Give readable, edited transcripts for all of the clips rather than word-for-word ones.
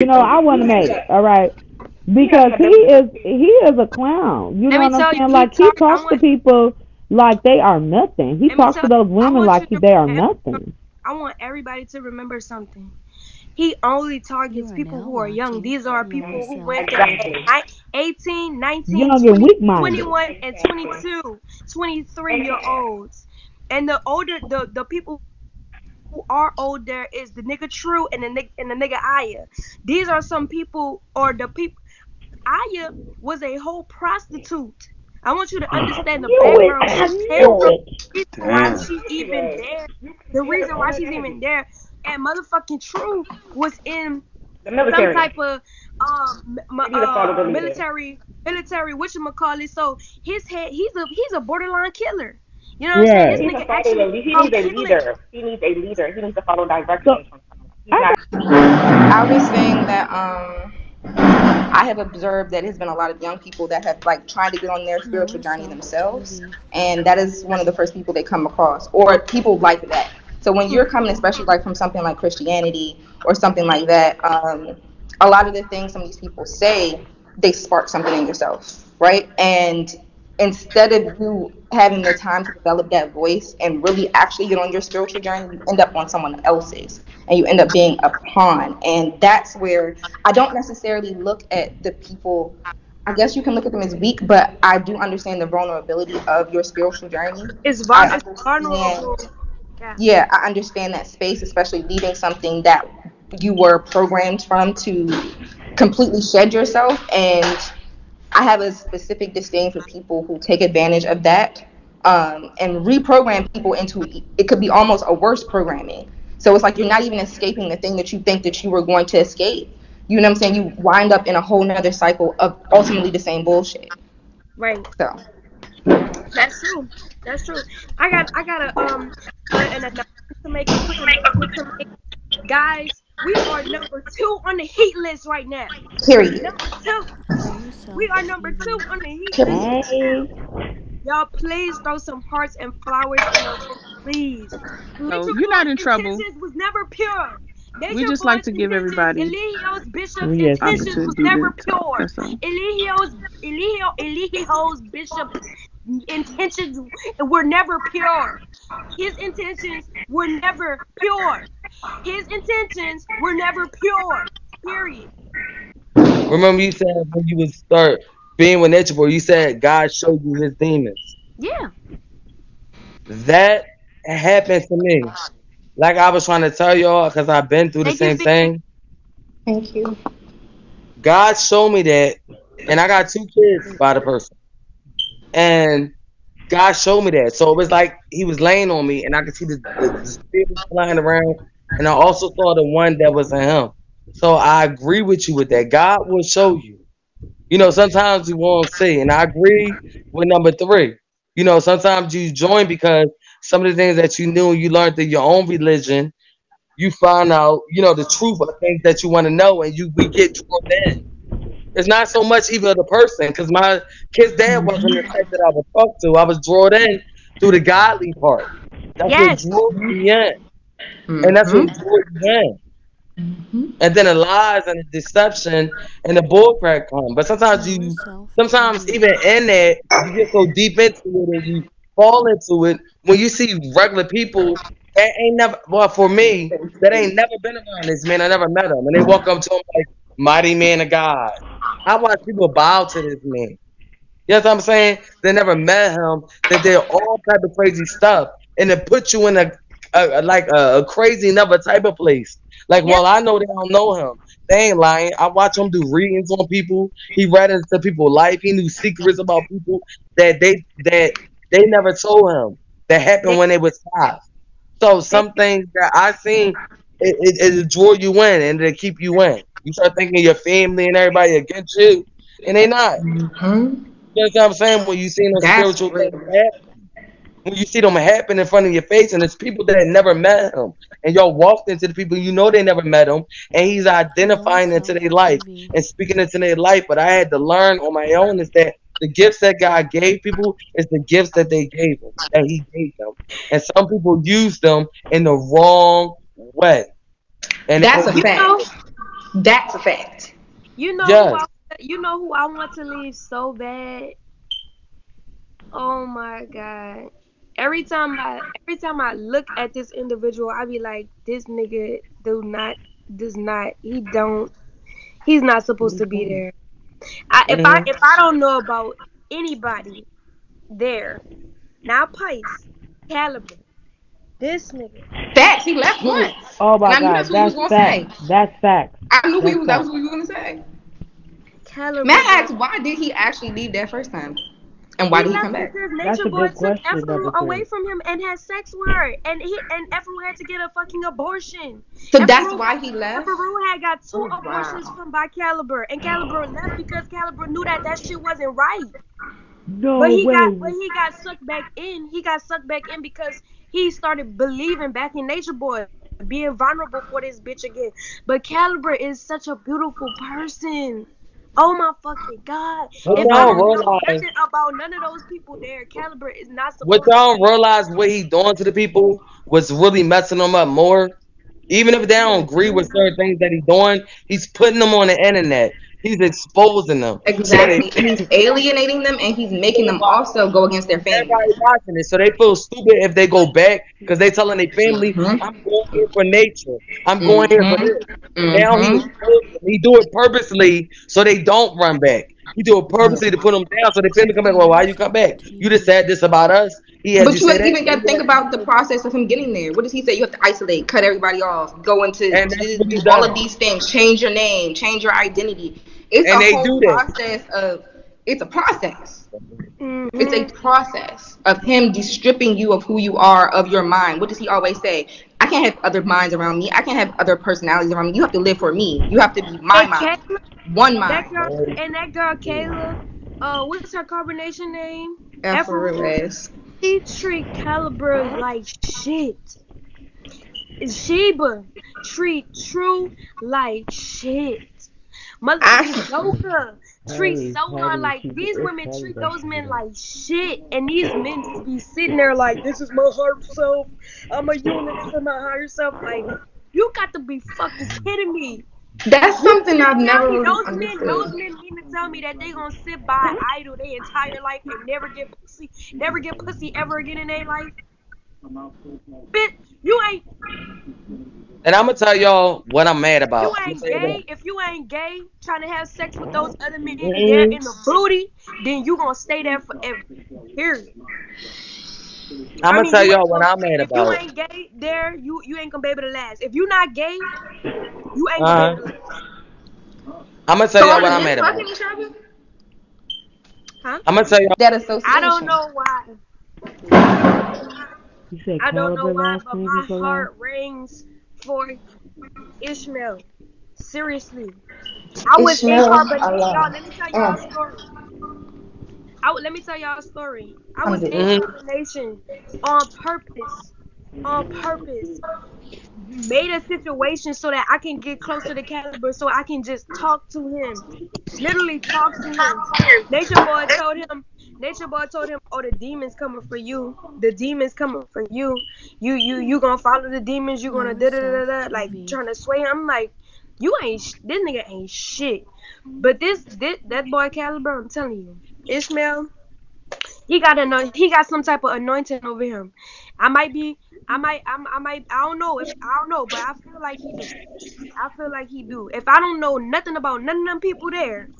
I wouldn't have made it. All right. Because he is a clown. You Let know me what I'm tell you, saying? he Like he talk. I talks to want. people like they are nothing. He Let me talks tell to you. those I women want like you to. they are nothing. I want everybody to remember something. He only You targets are people now who are young. watching These are Low people who Self went to Exactly. 18, 19, Young and 20, weak minded. 21, and 22, 23 year olds. And the older, the people who are older is the nigga True and the nigga Aya. These are some people, or the people. Aya was a whole prostitute. I want you to understand the Knew it. background I she came knew from. it. The reason why Damn. she's even there. The reason why she's even there. And motherfucking True was in The some military. type of They need to follow the leader. military whatchamacallit. So his head, he's a borderline killer. You know what I'm saying? He This Right. needs to nigga follow actually the. He come needs a killing. leader. He needs a leader. He needs to follow So directions from someone. He's I not. got I was saying that I have observed that there's been a lot of young people that have like tried to get on their Low spiritual journey Self themselves, TV. and that is one of the first people they come across, or people like that. So when Hmm. you're coming, especially like from something like Christianity or something like that, a lot of the things some of these people say, they spark something in yourself, right? And instead of you having the time to develop that voice and really actually get on your spiritual journey, you end up on someone else's, and you end up being a pawn. And that's where I don't necessarily look at the people. I guess you can look at them as weak, but I do understand the vulnerability of your spiritual journey. I It's understand, vulnerable. Yeah. yeah, I understand that space, especially leaving something that you were programmed from to completely shed yourself. And I have a specific disdain for people who take advantage of that, and reprogram people into it could be almost a worse programming. So it's like you're not even escaping the thing that you think that you were going to escape. You know what I'm saying? You wind up in a whole nother cycle of ultimately the same bullshit. Right. So That's true. That's true. I got an announcement to make, a quick announcement to make. Guys, we are number 2 on the heat list right now. period. Number 2. Low We Self are number 2 TV. on the heat list. Period. hey. Y'all, please throw some hearts and flowers in the room, please. So Nature you're not Boy's in trouble. intentions was never pure. We Nature just like Boy's to give intentions, everybody Eligio's bishop's Yes. intentions opportunity was to never talk. pure. That's all. Eligio's bishop's intentions were never pure. His intentions were never pure. His intentions were never pure. Period. Remember you said when you would start being with Nature Boy, you said God showed you his demons. Yeah. That happened to me. Like I was trying to tell y'all, because I've been through the Thank you, same Victor. thing. Thank you. God showed me that, and I got 2 kids by the person, and God showed me that. So it was like He was laying on me, and I could see the spirits flying around, and I also saw the one that was in Him. So I agree with you with that. God will show you. Sometimes you won't see, and I agree with number 3. Sometimes you join because some of the things that you knew and you learned through your own religion, you find out, the truth of things that you want to know, and we get drawn in. It's not so much even the person, because my kid's dad wasn't the type that I would talk to. I was drawn in through the godly part. That's what Yes. drew me in, and that's what Mm-hmm. drew me in. Mm-hmm. And then the lies and the deception and the bullcrap come. But Low Self sometimes TV. even in that, you get so deep into it and you fall into it. When you see regular people that ain't never, well, for me, that ain't never been around this man, I never met him, and they walk up to him like mighty man of God. I watch people bow to this man. You know what I'm saying? They never met him. They did all type of crazy stuff, and it put you in a crazy another type of place. Like, Yep. well, I know they don't know him. They ain't lying. I watch him do readings on people. He read into people's life. He knew secrets about people that they never told him that happened They, when they was 5. So they, some things that I seen, it draw you in and it keep you in. You start thinking your family and everybody against you, and they not. Mm-hmm. You know what I'm saying? When you see those That's spiritual things real. happen, when you see them happen in front of your face, and it's people that never met him, and y'all walked into the people they never met him, and he's Low identifying into Self their life TV. and speaking into their life. But I had to learn on my own is that the gifts that God gave people is the gifts that they gave them, that He gave them, and some people use them in the wrong way, and it That's can a you get know, fact. That's a fact. You know Yes. who I want to leave so bad. Oh my god. Every time I look at this individual, I be like, this nigga he's not supposed to be there. Hmm. If I don't know about anybody there, now Pice, Caliber, this nigga. Facts. He left once, Oh and my I knew that's God, what he was that's gonna facts. say. That's facts. I knew That's that was facts. what he was gonna say. Caliber, May I bro. ask, why did he actually leave that first time, and why He did he come left back? because That's Nature a Boy good took question, Efru number away three. from him and had sex with her, and Efru had to get a fucking abortion. So that's Efru, why he left. Efru had got 2 Oh abortions wow. from by Caliber, and Caliber left because Caliber knew that shit wasn't right. No But way. he got sucked back in. He got sucked back in because he started believing back in Nature Boy, being vulnerable for this bitch again. But Caliber is such a beautiful person. Oh my fucking god! What Oh If my I y'all don't God. know realize? nothing about none of those people there, Caliber is not What supposed to y'all be. don't realize what he doing to the people was really messing them up more. Even if they don't agree with certain things that he's doing, he's putting them on the internet. He's exposing them. So they Exactly. And he's alienating them, and he's making them also go against their everybody families. watching it. So they feel stupid if they go back because they telling their family, Mhm. I'm going here for nature. I'm going here for Mhm. this. Now he Mhm. exposed them. He do it purposely so they don't run back. He do it purposely to put them down so they family come back. Well, why you come back? You just said this about us. He had you But you say that. even got to think about the process of him getting there. What does he say? You have to isolate, cut everybody off, go into And that's what he do all of done. these things, change your name, change your identity. It's And a they whole do that. process of. It's a process. It's a Hmm. process of him stripping you of who you are, of your mind. What does he always say? I can't have other minds around me. I can't have other personalities around me. You have to live for me. You have to be my And mind, Kayla, one that mind. girl, Kayla, what's her combination name? Efru. Effortless. She treat Caliber like shit. Sheba treat True like shit. Mother I Soka treat Soka Petty. like She's these it's women petty treat that those she did men that. like shit, and these men just be sitting there like, this is my heart self. I'm a unit to my higher self. Like, you got to be fucking kidding me. That's You mean something to I've tell never me really those understood. men mean to tell me that they gonna sit by idle their entire life and never get pussy ever again in their life? Bitch, you ain't And I'm gonna tell y'all what I'm mad you about. I'm gonna ain't tell you gay. If you ain't gay, trying to have sex with those other men there that. in the booty, then you gonna stay there forever. Period. I'm I gonna mean, tell you ain't y'all what gonna I'm mad if you about. ain't gay there, you ain't gonna be able to last. If you not gay, you ain't gonna be Uh, able to last. I'm gonna tell So y'all are what the I'm men mad about. fucking each other? Huh? I'm gonna tell y'all. That I don't association. know why. I don't know why. You said I don't know Caliber why, last but name my is the last? heart rings for Ishmael. Seriously. I was in Ishmael y'all, Allah. let me tell y'all a Mm. story. Let me tell y'all a story. I was in Alhamdulillah. Mhm. combination on purpose. On purpose. Made a situation so that I can get closer to Caliber so I can just talk to him. Literally talk to him. Nature Boy told him oh, the demons coming for you. The demons coming for you. You gonna follow the demons, you gonna da da da da like trying to sway him. I'm like, this nigga ain't shit. But this that boy Caliber, I'm telling you, Ishmael, he got some type of anointing over him. I might be I don't know, but I feel like he do. I feel like he do. If I don't know nothing about none of them people there,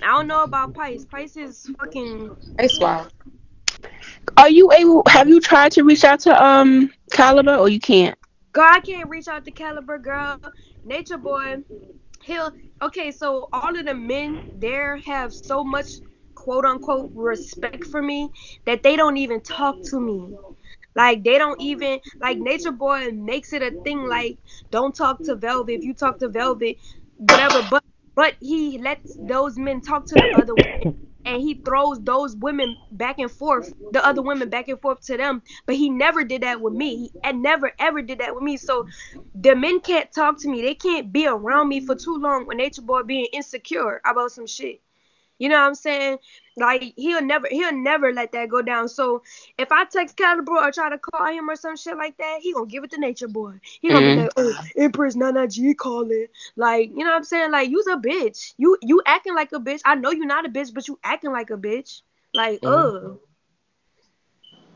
I don't know about Pice. Pice is fucking It's wild. Are you able? Have you tried to reach out to Caliber, or you can't? girl. I can't reach out to Caliber, girl. Nature Boy, he'll okay. So all of the men there have so much quote unquote respect for me that they don't even talk to me. Like they don't even like Nature Boy makes it a thing like don't talk to Velvet. If you talk to Velvet, whatever. But he lets those men talk to the other women. And he throws those women back and forth, the other women back and forth to them. But he never did that with me. He never ever did that with me. So the men can't talk to me. They can't be around me for too long when Nature Boy being insecure about some shit. You know what I'm saying? Like he'll never let that go down. So if I text Caliber or try to call him or some shit like that, he gonna give it to Nature Boy. He gonna be Mhm. like, oh, Empress Nana G calling. Like, you know what I'm saying? Like, you's a bitch. You acting like a bitch. I know you're not a bitch, but you acting like a bitch. Like, Mhm.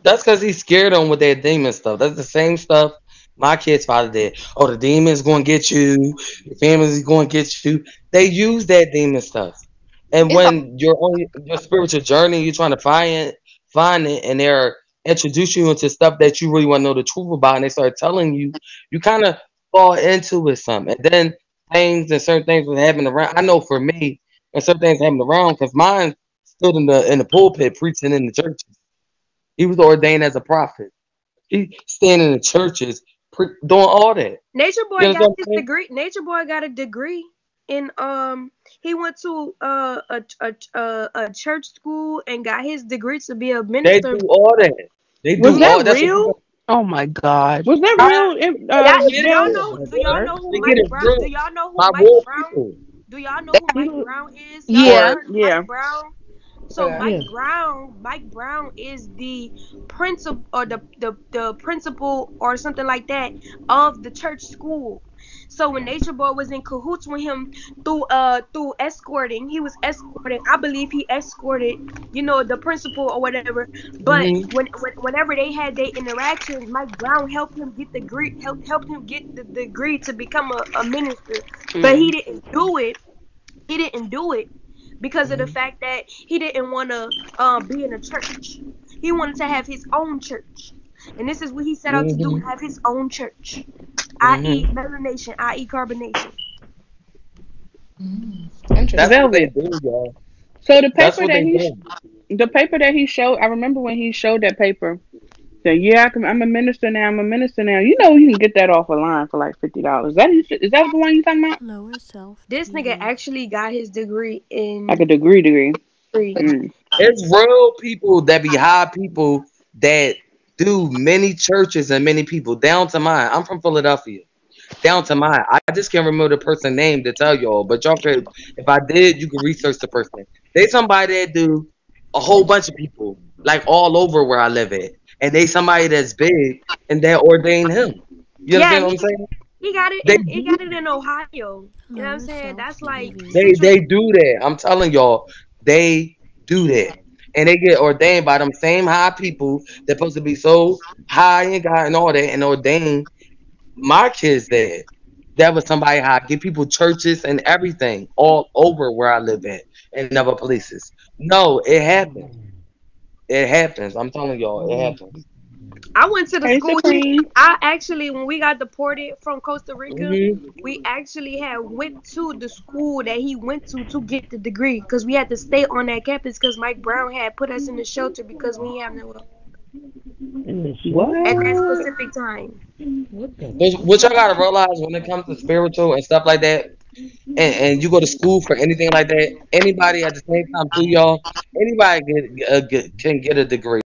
That's because he's scared on with that demon stuff. That's the same stuff my kid's father did. Oh, the demon's going to get you. Your family's going to get you. They use that demon stuff. And It's a when you're on your spiritual journey, you're trying to find it, and they're introducing you into stuff that you really want to know the truth about, and they start telling you, you kind of fall into it some. And then things and certain things will happen around. I know for me, and certain things happen around because mine stood in the pulpit preaching in the church. He was ordained as a prophet. He standing in the churches doing all that. Nature You Boy got understand what his I'm saying? degree. Nature Boy got a degree in he went to a church school and got his degree to be a They minister. do all that. They Was do that all. That's what real? people. Oh my God. Was that I, real? That, they get do it y'all Dale? know? real, Do y'all bro. know who They get Mike it Brown? Do real y'all know who by Mike real Brown? people. Do y'all know they, who Mike Brown is? Y'all ever Yeah. heard of Yeah. Mike Brown? So okay. Yeah. Mike Brown is the principal or the principal or something like that of the church school. So when Nature Boy was in cahoots with him through escorting, he was escorting. I believe he escorted, the principal or whatever. But Hmm. whenever they had their interactions, Mike Brown helped him get the degree, helped him get the degree to become a minister. But Mm. he didn't do it because of the Hmm. fact that he didn't want to be in a church. He wanted to have his own church. And this is what he set out to do, Hmm. have his own church, i.e. Hmm. melanation, i.e. carbonation. That's Interesting. what they Velvet. do, y'all. So the That's paper what that they do. the paper that he showed, I remember when he showed that paper. Said, "Yeah, I'm a minister now. I'm a minister now." You know, you can get that off a line for like $50. Is that the one you talking about? Lower Self This nigga TV. actually got his degree Like in a degree. three. Mm. It's real people that be high people that do many churches and many people down to mine. I'm from Philadelphia. Down to mine. I just can't remember the person's name to tell y'all, but y'all could, if I did, you could research the person. They somebody that do a whole bunch of people, like all over where I live at, and they somebody that's big, and they ordain him. You Yeah, understand what I'm saying? They he do got it in Ohio. You know what I'm Lower saying? Self That's like TV. central. they do that. I'm telling y'all, they do that, and they get ordained by them same high people that supposed to be so high and God and all that, and ordain my kids there. That was somebody how I give people churches and everything all over where I live at and never places. No, it happens. It happens. I'm telling y'all, it happens. I went to the Hey, school. Supreme. I actually, when we got deported from Costa Rica, Hmm. we actually had went to the school that he went to get the degree because we had to stay on that campus because Mike Brown had put us in the shelter because we didn't have no at that What? specific time. What y'all gotta realize when it comes to spiritual and stuff like that, and you go to school for anything like that, anybody at the same time too, y'all, anybody can get a degree.